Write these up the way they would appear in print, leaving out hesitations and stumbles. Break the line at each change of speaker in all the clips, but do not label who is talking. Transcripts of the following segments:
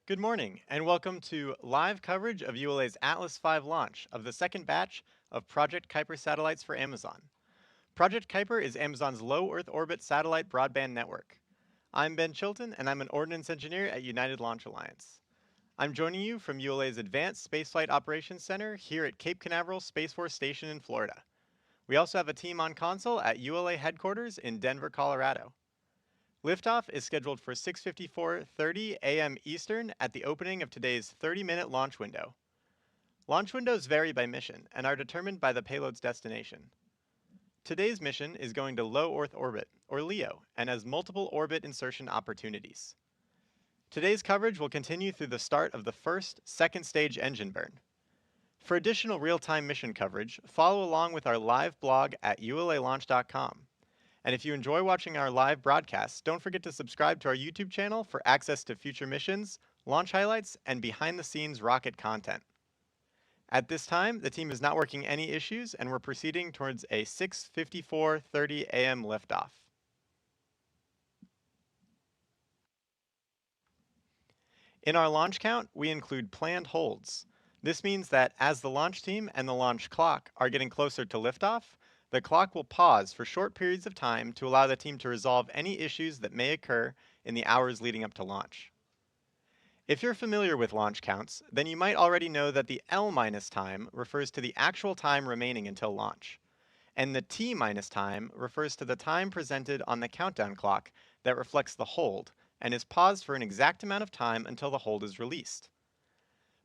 Good morning, and welcome to live coverage of ULA's Atlas V launch of the second batch of Project Kuiper satellites for Amazon. Project Kuiper is Amazon's low Earth orbit satellite broadband network. I'm Ben Chilton, and I'm an ordnance engineer at United Launch Alliance. I'm joining you from ULA's Advanced Spaceflight Operations Center here at Cape Canaveral Space Force Station in Florida. We also have a team on console at ULA headquarters in Denver, Colorado. Liftoff is scheduled for 6:54:30 a.m. Eastern at the opening of today's 30-minute launch window. Launch windows vary by mission and are determined by the payload's destination. Today's mission is going to low Earth orbit, or LEO, and has multiple orbit insertion opportunities. Today's coverage will continue through the start of the first, second stage engine burn. For additional real-time mission coverage, follow along with our live blog at ulalaunch.com. And if you enjoy watching our live broadcasts, don't forget to subscribe to our YouTube channel for access to future missions, launch highlights, and behind-the-scenes rocket content. At this time, the team is not working any issues, and we're proceeding towards a 6:54:30 a.m. liftoff. In our launch count, we include planned holds. This means that as the launch team and the launch clock are getting closer to liftoff, the clock will pause for short periods of time to allow the team to resolve any issues that may occur in the hours leading up to launch. If you're familiar with launch counts, then you might already know that the L- time refers to the actual time remaining until launch, and the T- time refers to the time presented on the countdown clock that reflects the hold and is paused for an exact amount of time until the hold is released.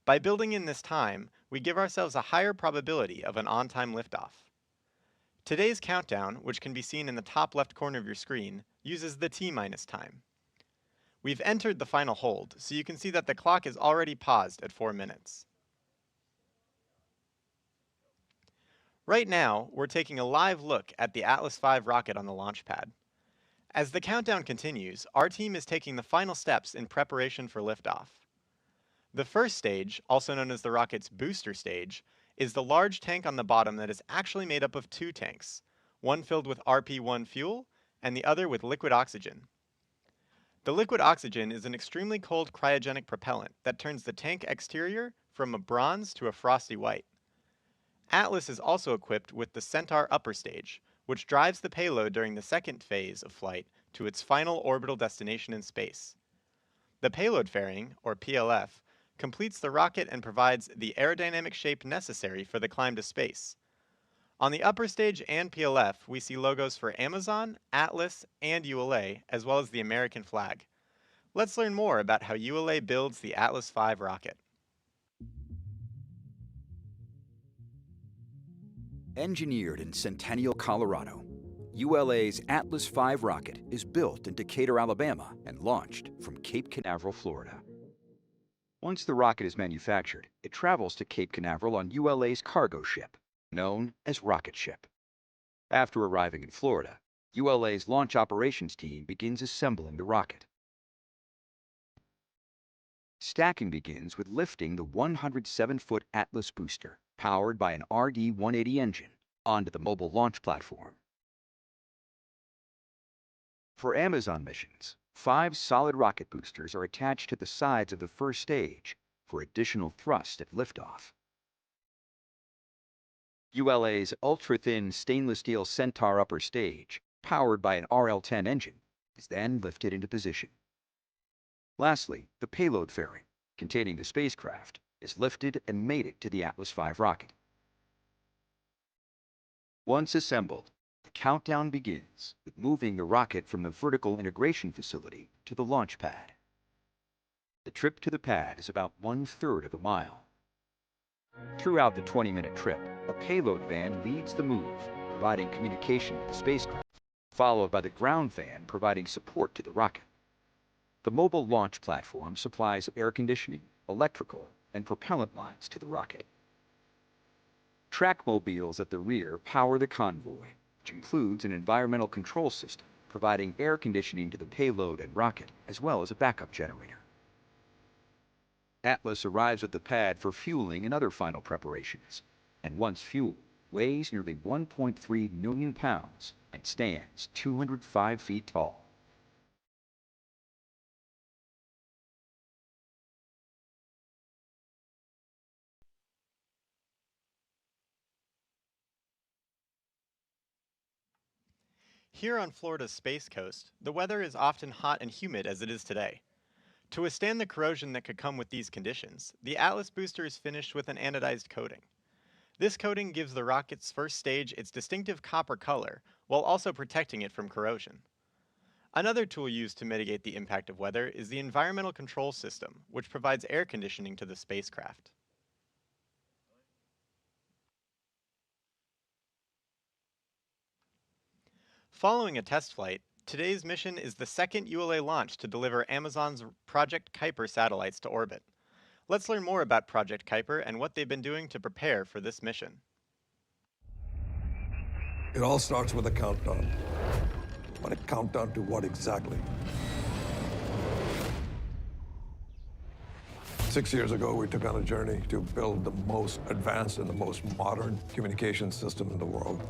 By building in this time, we give ourselves a higher probability of an on-time liftoff. Today's countdown, which can be seen in the top left corner of your screen, uses the T- time. We've entered the final hold, so you can see that the clock is already paused at 4 minutes. Right now, we're taking a live look at the Atlas V rocket on the launch pad. As the countdown continues, our team is taking the final steps in preparation for liftoff. The first stage, also known as the rocket's booster stage, is the large tank on the bottom that is actually made up of two tanks, one filled with RP-1 fuel and the other with liquid oxygen. The liquid oxygen is an extremely cold cryogenic propellant that turns the tank exterior from a bronze to a frosty white. Atlas is also equipped with the Centaur upper stage, which drives the payload during the second phase of flight to its final orbital destination in space. The payload fairing, or PLF, completes the rocket and provides the aerodynamic shape necessary for the climb to space. On the upper stage and PLF, we see logos for Amazon, Atlas, and ULA, as well as the American flag. Let's learn more about how ULA builds the Atlas V rocket.
Engineered in Centennial, Colorado, ULA's Atlas V rocket is built in Decatur, Alabama, and launched from Cape Canaveral, Florida. Once the rocket is manufactured, it travels to Cape Canaveral on ULA's cargo ship, known as Rocket Ship. After arriving in Florida, ULA's launch operations team begins assembling the rocket. Stacking begins with lifting the 107-foot Atlas booster, powered by an RD-180 engine, onto the mobile launch platform. For Amazon missions, 5 solid rocket boosters are attached to the sides of the first stage for additional thrust at liftoff. ULA's ultra-thin stainless steel Centaur upper stage, powered by an RL-10 engine, is then lifted into position. Lastly, the payload fairing, containing the spacecraft, is lifted and mated to the Atlas V rocket. Once assembled, the countdown begins with moving the rocket from the vertical integration facility to the launch pad. The trip to the pad is about 1/3 of a mile. Throughout the 20-minute trip, a payload van leads the move, providing communication with the spacecraft, followed by the ground van providing support to the rocket. The mobile launch platform supplies air conditioning, electrical, and propellant lines to the rocket. Track mobiles at the rear power the convoy, which includes an environmental control system providing air conditioning to the payload and rocket, as well as a backup generator. Atlas arrives at the pad for fueling and other final preparations, and once fueled, weighs nearly 1.3 million pounds and stands 205 feet tall.
Here on Florida's Space Coast, the weather is often hot and humid as it is today. To withstand the corrosion that could come with these conditions, the Atlas booster is finished with an anodized coating. This coating gives the rocket's first stage its distinctive copper color, while also protecting it from corrosion. Another tool used to mitigate the impact of weather is the environmental control system, which provides air conditioning to the spacecraft. Following a test flight, today's mission is the second ULA launch to deliver Amazon's Project Kuiper satellites to orbit. Let's learn more about Project Kuiper and what they've been doing to prepare for this mission.
It all starts with a countdown. But a countdown to what exactly? 6 years ago, we took on a journey to build the most advanced and the most modern communication system in the world.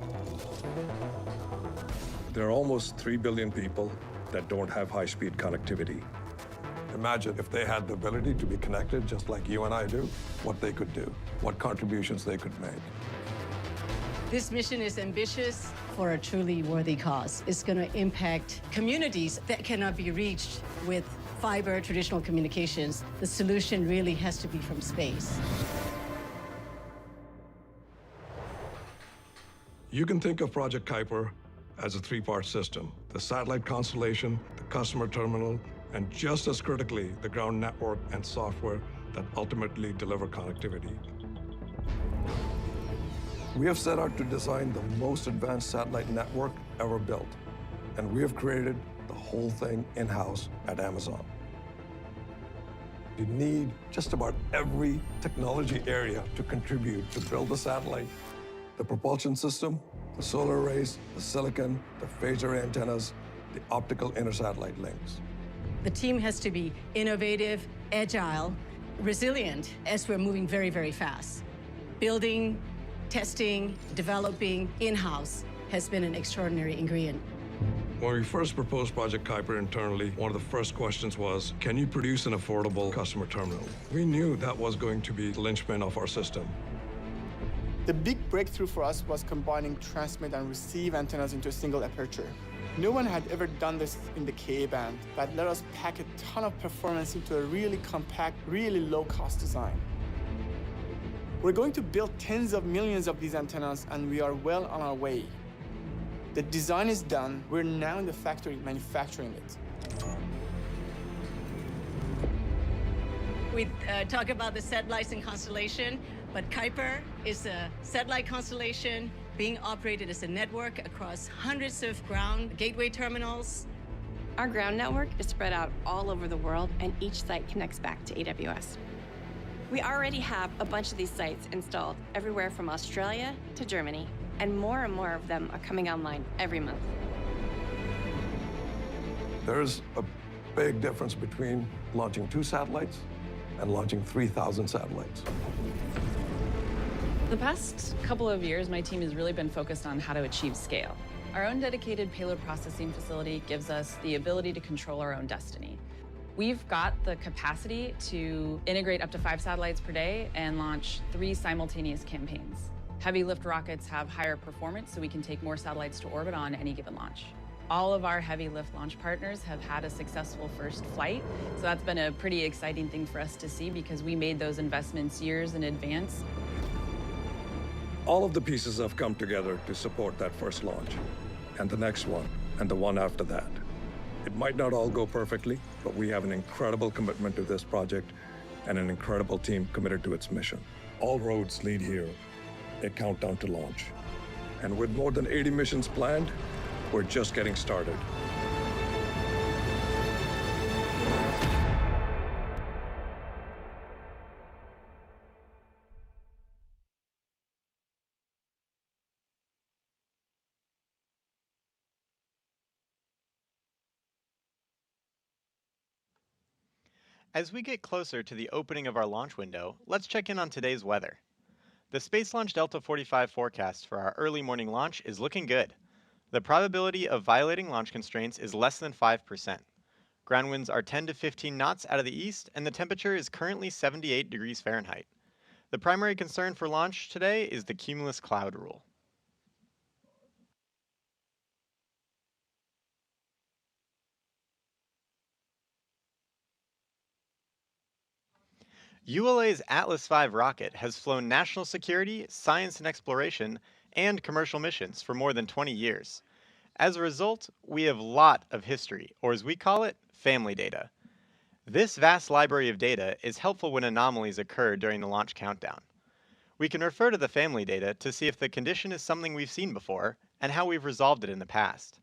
There are almost 3 billion people that don't have high-speed connectivity.
Imagine if they had the ability to be connected just like you and I do, what they could do, what contributions they could make.
This mission is ambitious for a truly worthy cause. It's going to impact communities that cannot be reached with fiber traditional communications. The solution really has to be from space.
You can think of Project Kuiper as a three-part system: the satellite constellation, the customer terminal, and just as critically, the ground network and software that ultimately deliver connectivity. We have set out to design the most advanced satellite network ever built, and we have created the whole thing in-house at Amazon. You need just about every technology area to contribute to build the satellite: the propulsion system, the solar arrays, the silicon, the phased array antennas, the optical inter-satellite links.
The team has to be innovative, agile, resilient as we're moving very, very fast. Building, testing, developing in-house has been an extraordinary ingredient.
When we first proposed Project Kuiper internally, one of the first questions was, can you produce an affordable customer terminal? We knew that was going to be the linchpin of our system.
The big breakthrough for us was combining transmit and receive antennas into a single aperture. No one had ever done this in the Ka-band. That let us pack a ton of performance into a really compact, really low-cost design. We're going to build tens of millions of these antennas, and we are well on our way. The design is done. We're now in the factory manufacturing it.
We talk about the satellites and constellation, but Kuiper is a satellite constellation being operated as a network across hundreds of ground gateway terminals.
Our ground network is spread out all over the world, and each site connects back to AWS. We already have a bunch of these sites installed everywhere from Australia to Germany, and more of them are coming online every month.
There's a big difference between launching 2 satellites and launching 3,000 satellites.
The past couple of years, my team has really been focused on how to achieve scale. Our own dedicated payload processing facility gives us the ability to control our own destiny. We've got the capacity to integrate up to 5 satellites per day and launch 3 simultaneous campaigns. Heavy lift rockets have higher performance, so we can take more satellites to orbit on any given launch. All of our heavy lift launch partners have had a successful first flight, so that's been a pretty exciting thing for us to see because we made those investments years in advance.
All of the pieces have come together to support that first launch, and the next one, and the one after that. It might not all go perfectly, but we have an incredible commitment to this project and an incredible team committed to its mission. All roads lead here, a countdown to launch. And with more than 80 missions planned, we're just getting started.
As we get closer to the opening of our launch window, let's check in on today's weather. The Space Launch Delta 45 forecast for our early morning launch is looking good. The probability of violating launch constraints is less than 5%. Ground winds are 10 to 15 knots out of the east, and the temperature is currently 78 degrees Fahrenheit. The primary concern for launch today is the cumulus cloud rule. ULA's Atlas V rocket has flown national security, science and exploration, and commercial missions for more than 20 years. As a result, we have a lot of history, or as we call it, family data. This vast library of data is helpful when anomalies occur during the launch countdown. We can refer to the family data to see if the condition is something we've seen before and how we've resolved it in the past.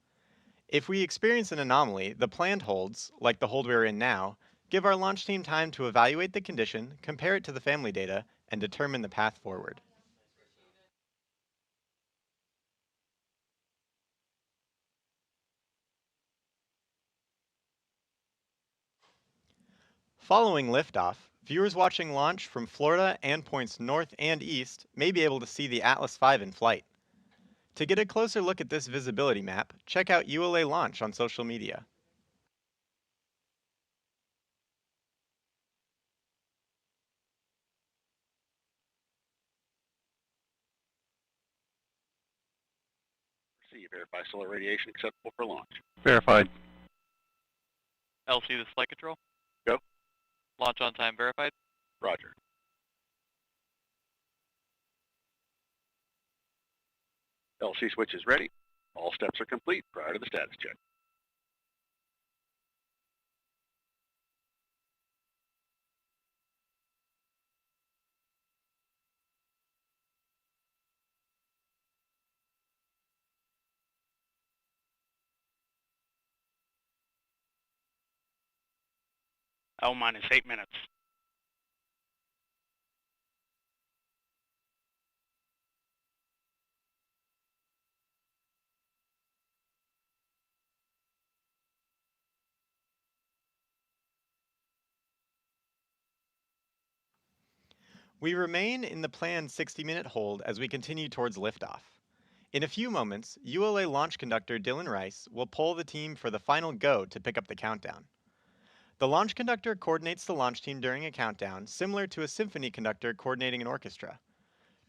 If we experience an anomaly, the planned holds, like the hold we're in now, give our launch team time to evaluate the condition, compare it to the family data, and determine the path forward. Following liftoff, viewers watching launch from Florida and points north and east may be able to see the Atlas V in flight. To get a closer look at this visibility map, check out ULA Launch on social media.
C, verify solar radiation acceptable for launch.
Verified.
LC, this is flight control.
Go.
Launch on time verified.
Roger. LC switch is ready. All steps are complete prior to the status check.
L minus 8 minutes.
We remain in the planned 60-minute hold as we continue towards liftoff. In a few moments, ULA launch conductor Dylan Rice will poll the team for the final go to pick up the countdown. The launch conductor coordinates the launch team during a countdown, similar to a symphony conductor coordinating an orchestra.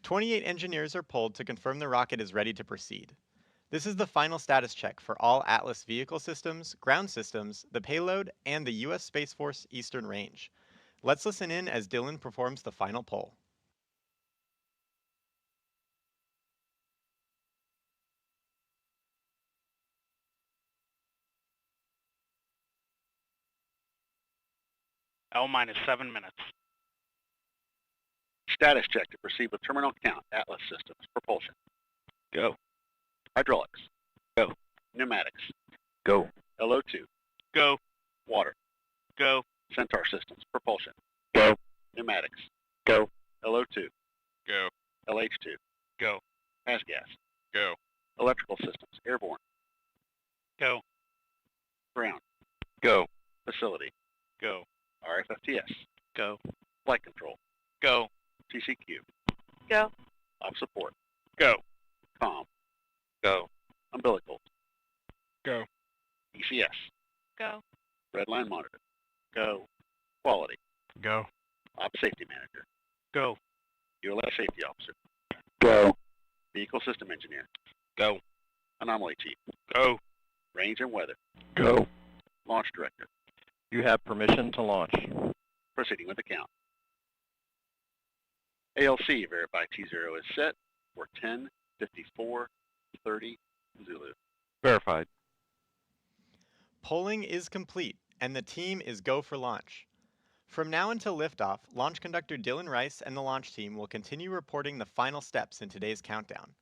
28 engineers are polled to confirm the rocket is ready to proceed. This is the final status check for all Atlas vehicle systems, ground systems, the payload, and the U.S. Space Force Eastern Range. Let's listen in as Dylan performs the final poll.
L minus 7 minutes.
Status check to proceed with terminal count Atlas systems. Propulsion.
Go.
Hydraulics.
Go.
Pneumatics.
Go.
LO2.
Go.
Water.
Go.
Centaur systems. Propulsion.
Go.
Pneumatics.
Go.
LO2.
Go.
LH2.
Go.
Pass gas.
Go.
Electrical systems. Airborne.
Go.
Ground.
Go.
Facility.
Go.
RFFTS.
Go.
Flight control.
Go.
TCQ.
Go.
Op support.
Go.
COM.
Go.
Umbilicals.
Go.
ECS.
Go.
Red line monitor. Go. Quality.
Go.
Op safety manager.
Go.
ULA safety officer.
Go.
Vehicle system engineer.
Go.
Anomaly chief.
Go.
Range and weather.
Go.
Launch director.
You have permission to launch.
Proceeding with the count. ALC verify T0 is set for 10:54:30 Zulu.
Verified.
Polling is complete, and the team is go for launch. From now until liftoff, launch conductor Dylan Rice and the launch team will continue reporting the final steps in today's countdown.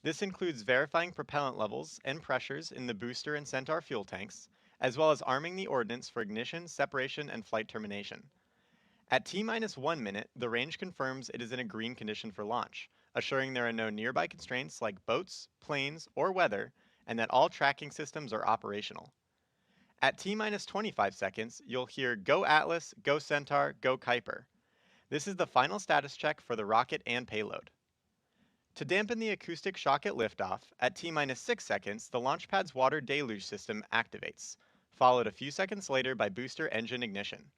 This includes verifying propellant levels and pressures in the booster and Centaur fuel tanks, as well as arming the ordnance for ignition, separation, and flight termination. At T-1 minute, the range confirms it is in a green condition for launch, assuring there are no nearby constraints like boats, planes, or weather, and that all tracking systems are operational. At T-25 seconds, you'll hear Go Atlas, Go Centaur, Go Kuiper. This is the final status check for the rocket and payload. To dampen the acoustic shock at liftoff, at T-6 seconds, the launch pad's water deluge system activates, followed a few seconds later by booster engine ignition.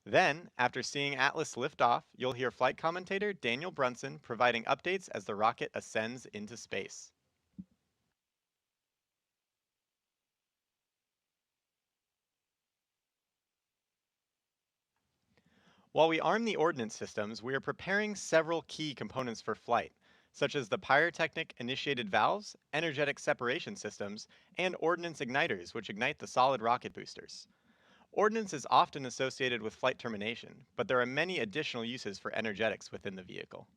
Then, after seeing Atlas lift off, you'll hear flight commentator Daniel Brunson providing updates as the rocket ascends into space. While we arm the ordnance systems, we are preparing several key components for flight, such as the pyrotechnic initiated valves, energetic separation systems, and ordnance igniters, which ignite the solid rocket boosters. Ordnance is often associated with flight termination, but there are many additional uses for energetics within the vehicle.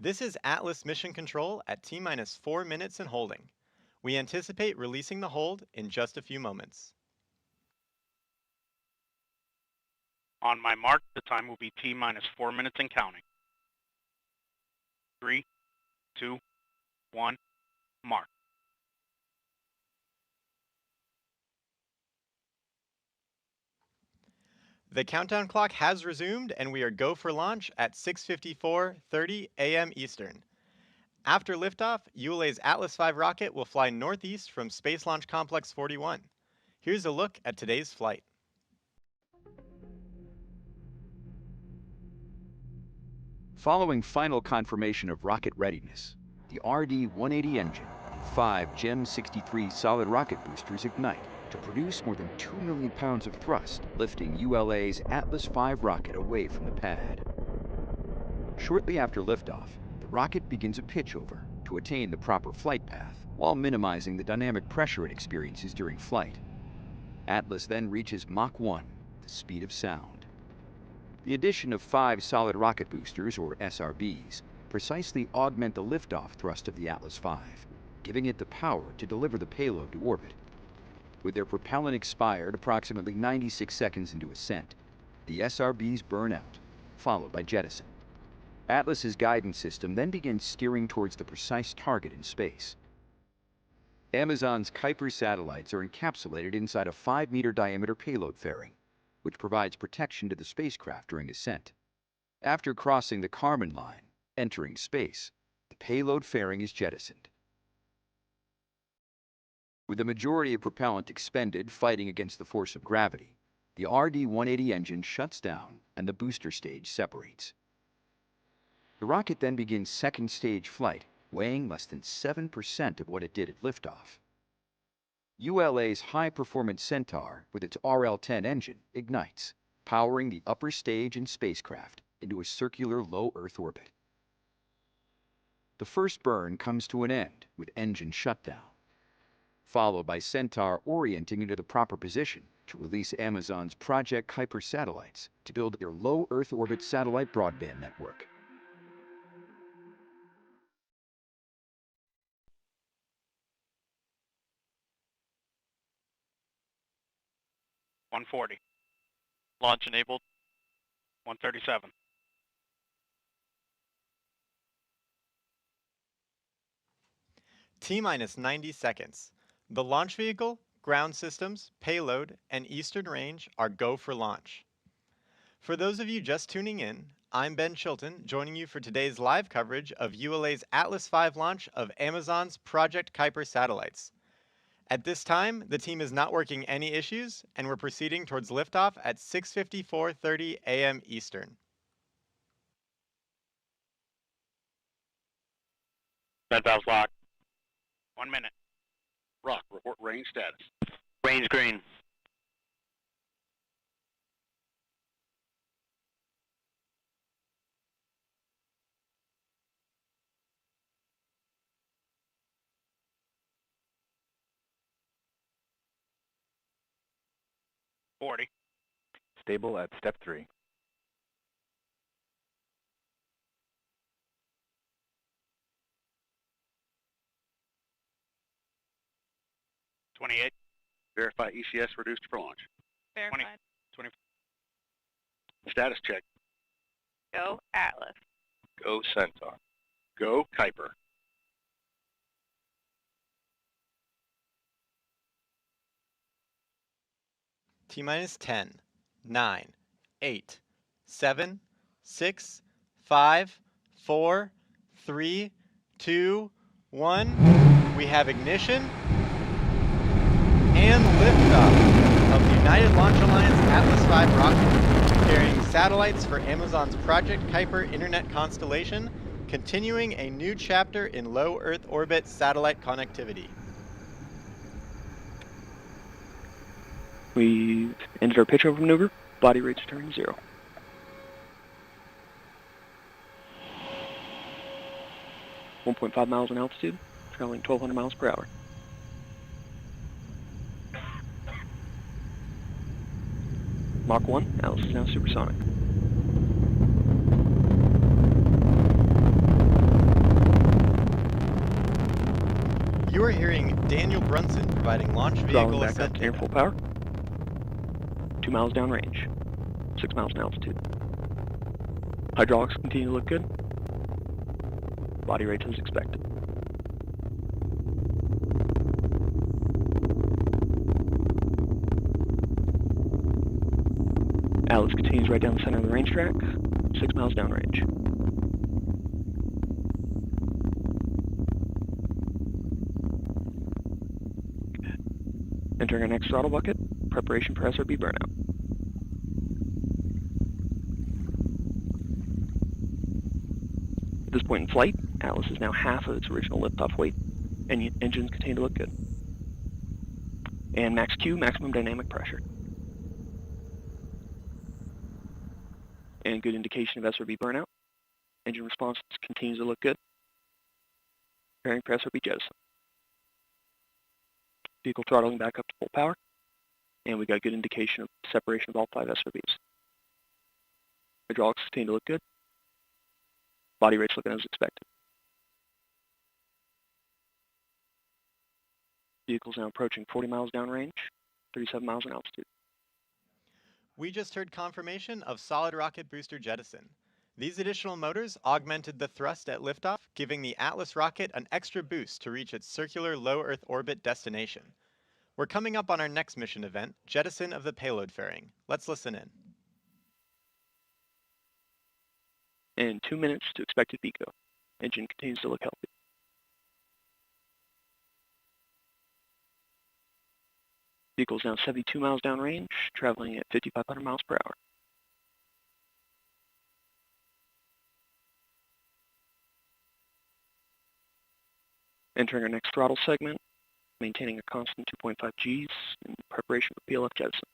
This is Atlas Mission Control at T-minus 4 minutes and holding. We anticipate releasing the hold in just a few moments.
On my mark, the time will be T-minus 4 minutes and counting. 3, 2, 1, mark.
The countdown clock has resumed and we are go for launch at 6:54:30 a.m. Eastern. After liftoff, ULA's Atlas V rocket will fly northeast from Space Launch Complex 41. Here's a look at today's flight.
Following final confirmation of rocket readiness, the RD-180 engine and 5 GEM-63 solid rocket boosters ignite to produce more than 2 million pounds of thrust, lifting ULA's Atlas V rocket away from the pad. Shortly after liftoff, the rocket begins a pitchover to attain the proper flight path while minimizing the dynamic pressure it experiences during flight. Atlas then reaches Mach 1, the speed of sound. The addition of 5 solid rocket boosters, or SRBs, precisely augment the liftoff thrust of the Atlas V, giving it the power to deliver the payload to orbit. With their propellant expired approximately 96 seconds into ascent, the SRBs burn out, followed by jettison. Atlas's guidance system then begins steering towards the precise target in space. Amazon's Kuiper satellites are encapsulated inside a 5-meter diameter payload fairing, which provides protection to the spacecraft during ascent. After crossing the Kármán line, entering space, the payload fairing is jettisoned. With the majority of propellant expended fighting against the force of gravity, the RD-180 engine shuts down and the booster stage separates. The rocket then begins second stage flight, weighing less than 7% of what it did at liftoff. ULA's high-performance Centaur, with its RL-10 engine, ignites, powering the upper stage and spacecraft into a circular low Earth orbit. The first burn comes to an end with engine shutdown, followed by Centaur orienting into the proper position to release Amazon's Project Kuiper satellites to build their low Earth orbit satellite broadband network.
$140.
Launch enabled.
$137.
T-minus 90 seconds. The launch vehicle, ground systems, payload, and eastern range are go for launch. For those of you just tuning in, I'm Ben Chilton, joining you for today's live coverage of ULA's Atlas V launch of Amazon's Project Kuiper satellites. At this time, the team is not working any issues, and we're proceeding towards liftoff at 6:54:30 a.m. Eastern.
Vent valves locked. 1 minute.
Rock, report range status.
Range green. $40.
Stable at step 3.
$28.
Verify ECS reduced for launch.
Verified.
20.
Status check.
Go Atlas.
Go Centaur. Go Kuiper.
T-minus 10, 9, 8, 7, 6, 5, 4, 3, 2, 1. We have ignition and liftoff of the United Launch Alliance Atlas V rocket, carrying satellites for Amazon's Project Kuiper Internet constellation continuing a new chapter in low Earth orbit satellite connectivity.
We've ended our pitch over maneuver. Body rates returning to 0. .5 miles in altitude, traveling 1,200 miles per hour. Mach 1, Atlas is now supersonic.
You are hearing Daniel Brunson providing launch vehicle
Back
ascent
up to air
data.
full power. 2 miles downrange, 6 miles in altitude. Hydraulics continue to look good. Body rates as expected. Atlas continues right down the center of the range track, 6 miles downrange. Entering our next throttle bucket, preparation for SRB burnout. At this point in flight, Atlas is now half of its original liftoff weight, and engines continue to look good. And max Q, maximum dynamic pressure. And good indication of SRB burnout. Engine response continues to look good. Preparing for SRB jettison. Vehicle throttling back up to full power. And we got good indication of separation of all 5 SRBs. Hydraulics continue to look good. Body rates looking as expected. Vehicle's now approaching 40 miles downrange, 37 miles in altitude.
We just heard confirmation of solid rocket booster jettison. These additional motors augmented the thrust at liftoff, giving the Atlas rocket an extra boost to reach its circular low Earth orbit destination. We're coming up on our next mission event, jettison of the payload fairing. Let's listen in.
And 2 minutes to expected BECO. Engine continues to look healthy. Vehicle is now 72 miles downrange, traveling at 5,500 miles per hour. Entering our next throttle segment, maintaining a constant 2.5 Gs in preparation for PLF jettison.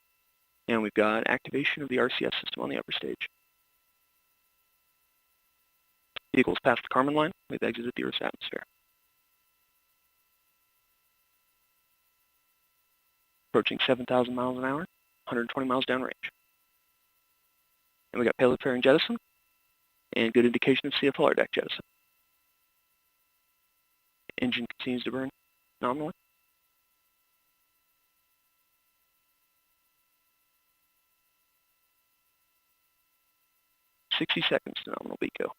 And we've got activation of the RCS system on the upper stage. Vehicle's past the Kármán line. We've exited the Earth's atmosphere. Approaching 7,000 miles an hour, 120 miles downrange. And we got payload fairing jettison, and good indication of CFLR deck jettison. Engine continues to burn nominally. "60 seconds to nominal BECO.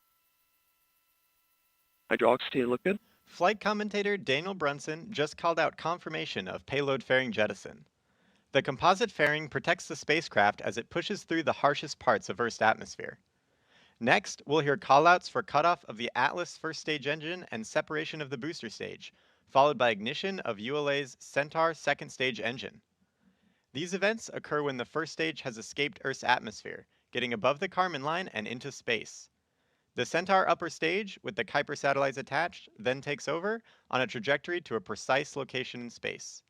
Hydraulics continue to look good.
Flight commentator Daniel Brunson just called out confirmation of payload fairing jettison. The composite fairing protects the spacecraft as it pushes through the harshest parts of Earth's atmosphere. Next, we'll hear callouts for cutoff of the Atlas first stage engine and separation of the booster stage, followed by ignition of ULA's Centaur second stage engine. These events occur when the first stage has escaped Earth's atmosphere, getting above the Kármán line and into space. The Centaur upper stage, with the Kuiper satellites attached, then takes over on a trajectory to a precise location in space.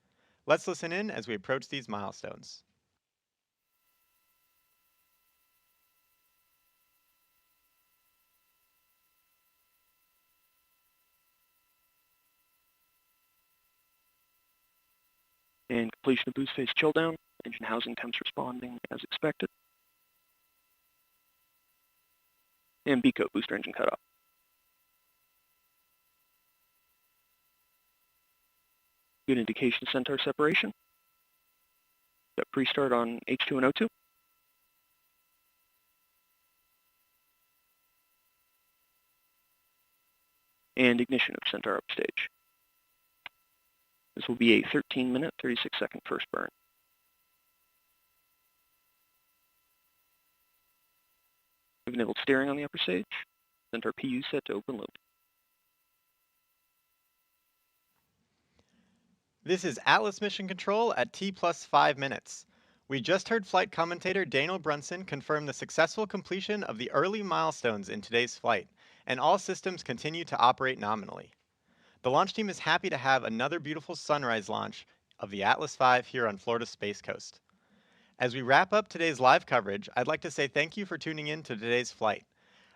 Let's listen in as we approach these milestones.
And completion of boost phase chill down. Engine housing temps responding as expected. And BECO, booster engine cutoff. Good indication of Centaur separation. Got pre-start on H2 and O2. And ignition of Centaur upstage. This will be a 13-minute, 36-second first burn. We've enabled steering on the upper stage. Centaur PU set to open loop.
This is Atlas Mission Control at T+5 minutes. We just heard flight commentator Daniel Brunson confirm the successful completion of the early milestones in today's flight, and all systems continue to operate nominally. The launch team is happy to have another beautiful sunrise launch of the Atlas V here on Florida's Space Coast. As we wrap up today's live coverage, I'd like to say thank you for tuning in to today's flight.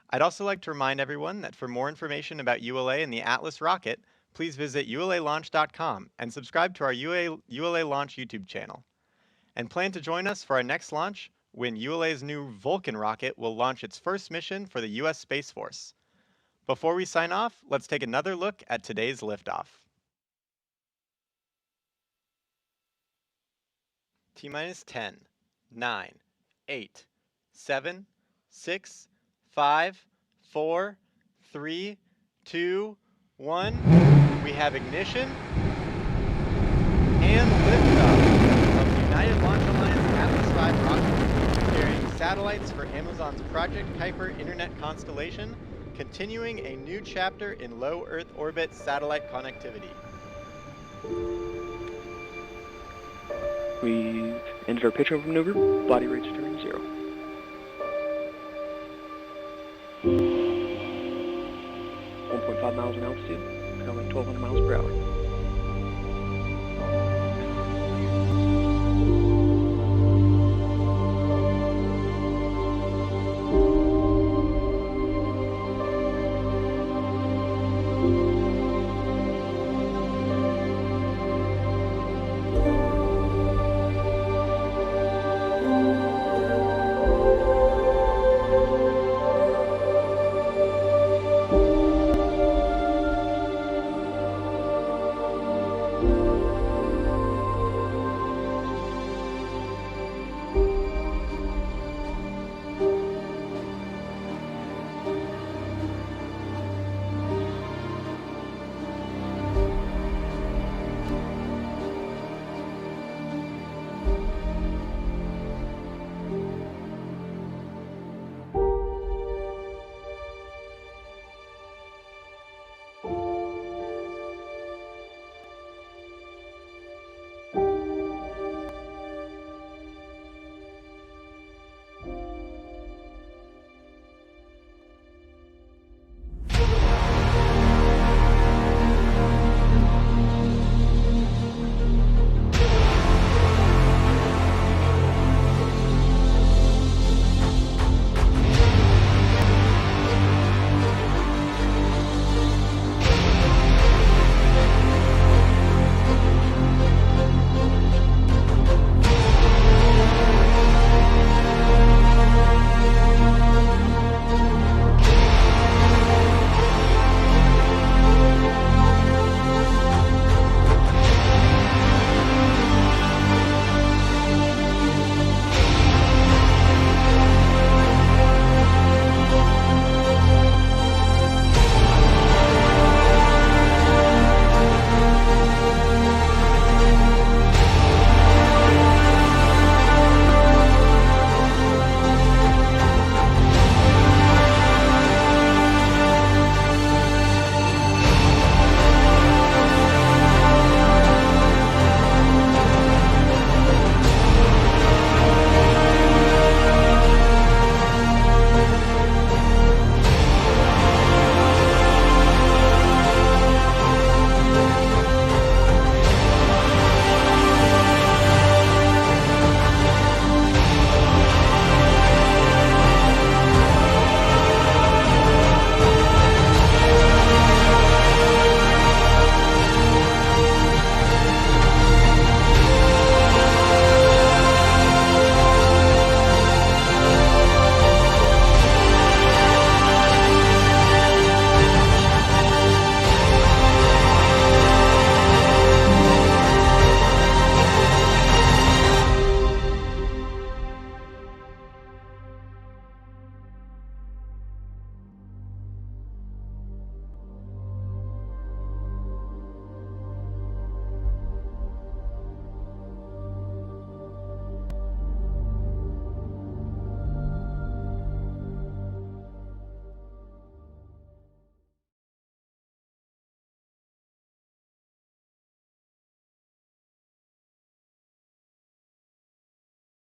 I'd also like to remind everyone that for more information about ULA and the Atlas rocket, please visit ulalaunch.com and subscribe to our ULA Launch YouTube channel. And plan to join us for our next launch when ULA's new Vulcan rocket will launch its first mission for the U.S. Space Force. Before we sign off, let's take another look at today's liftoff. T-minus 10, 9, 8, 7, 6, 5, 4, 3, 2, 1. We have ignition and liftoff of the United Launch Alliance Atlas V rocket, carrying satellites for Amazon's Project Kuiper Internet constellation, continuing a new chapter in low Earth orbit satellite connectivity.
We've ended our pitch over maneuver. Body rates return to 0. 1.5 miles in altitude, traveling 1,200 miles per hour.